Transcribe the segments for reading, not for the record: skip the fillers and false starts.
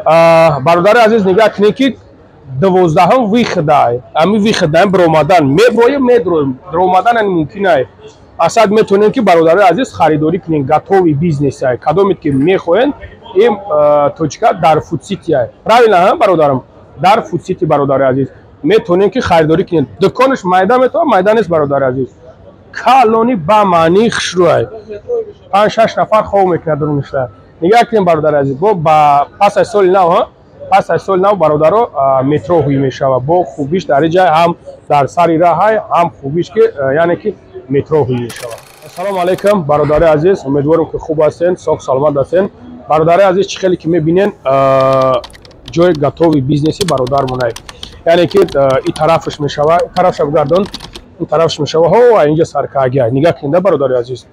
бародари азиз нигоҳ кунед ки 12 вихдаи ами вихдаи биромадан мебоем медроем дромадан мумкинае асад метонем ки бародари азиз харидорӣ кунем гатови бизнесе кадомит ки мехоҳен им точка дар фудсити правильно бародарам дар фудсити бародари азиз метонем ки харидорӣ кунем дуконаш майда метавон майда нест бародари азиз калони ба маънии хушрӯай 5-6 нафар хоб мекунад руништа нигоҳ кунем бародари азиз бо ба пас аз соли нав пас аз соли нав бародаро метро ҳуй мешавад бо хубиш дар ин ҷай ҳам дар сари раҳай ҳам хубиш ки яъне ки метро ҳуй мешавад. Ассалому алайкум бародари азиз, умедворам ки хуб ҳастен, сог саломат ҳастен. Бародари азиз, чӣ хеле ки мебинен ҷои гатови бизнеси бародармонай. Яъне ки ин тарафаш мешавад, ин тарафша бигардон, ин тарафаш мешавад. Ҳо, инҷа саркагия. Нигоҳ кунед бародари азиз.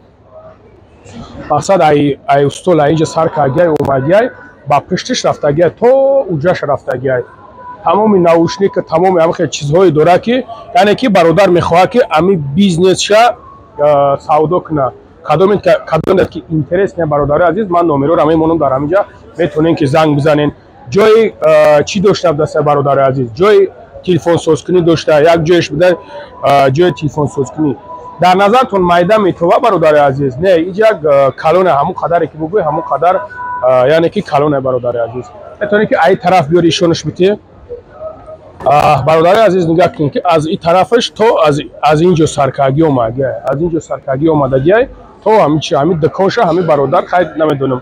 Мақсад ай устол инҷа саркагия омадия, ба пиштиш рафтагия то уҷраш рафтагия. Тамоми наушник, тамоми ҳама хел чизҳое дора ки яъне ки бародар мехоҳад ки ами бизнесша савдо куна. Кадомит ки интерес не бародари азиз, ман номероро мемонам дар ҳаминҷа, метонем ки занг бизанен. Ҷои чӣ дошта даста бародари азиз? Ҷои телефонсозкунӣ дошта, як ҷояш буда ҷои телефонсозкунӣ. Дар назартон майда метова бародари азиз? Не, инҷа як калоне ҳамон қадаре ки бугӯй ҳамон қадар яъне ки калоне бародари азиз. Метонем ки ай тараф биёри ишонаш бите. бародари азиз нигоҳ кунед ки аз ин тарафаш то аз ин ҷо саркагӣ омадия, аз ин ҷо саркагӣ омадагия то ҳамин дуконша ҳамин бародар хайд намедонам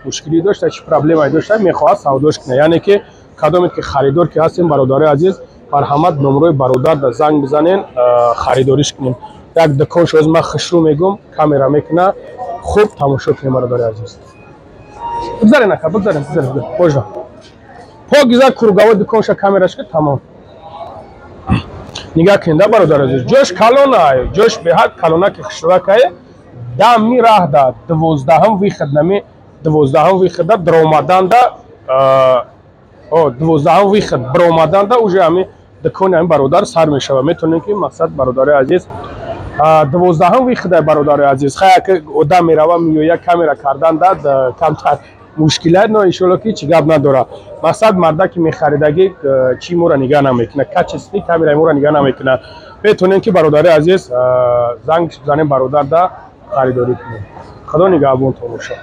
мушкилӣ дошта чӣ проблемае дошта мехоҳад савдош кунад. Яъне ки кадомит ки харидор ки ҳастем бародари азиз, марҳамат номерои бародар да занг бизанен, харидориш кунем. Як дуконша аз ман хушрӯ мегӯм, камера мекуна, хуб тамошо кунем бародари азиз. Бигзарен ака, бигзарен, божа. Погиза кургава дуконша камерашка тамом. Нигоҳ кунед бародари азиз, ҷош калона, ҷош беҳад калона ки хушрӯакае, дами раҳда 12 вихд нами 12 вихда дромаданда 12 вихд бромаданда уже ами дукони ами бародар сар мешавад. Метонем ки мақсад бародари азиз 12 вихда бародари азиз хая ки одам мерава меоя камера карданда камтар мушкилат но иншалло ки чӣ гап надора. Мақсад марда ки мехаридаги чӣ моро нигоҳ намекуна, качественни камераи моро нигоҳ намекуна. Метонем ки бародари азиз занг бизанем бародар да харидорӣ кунем. Худо нигаҳбон тамошо.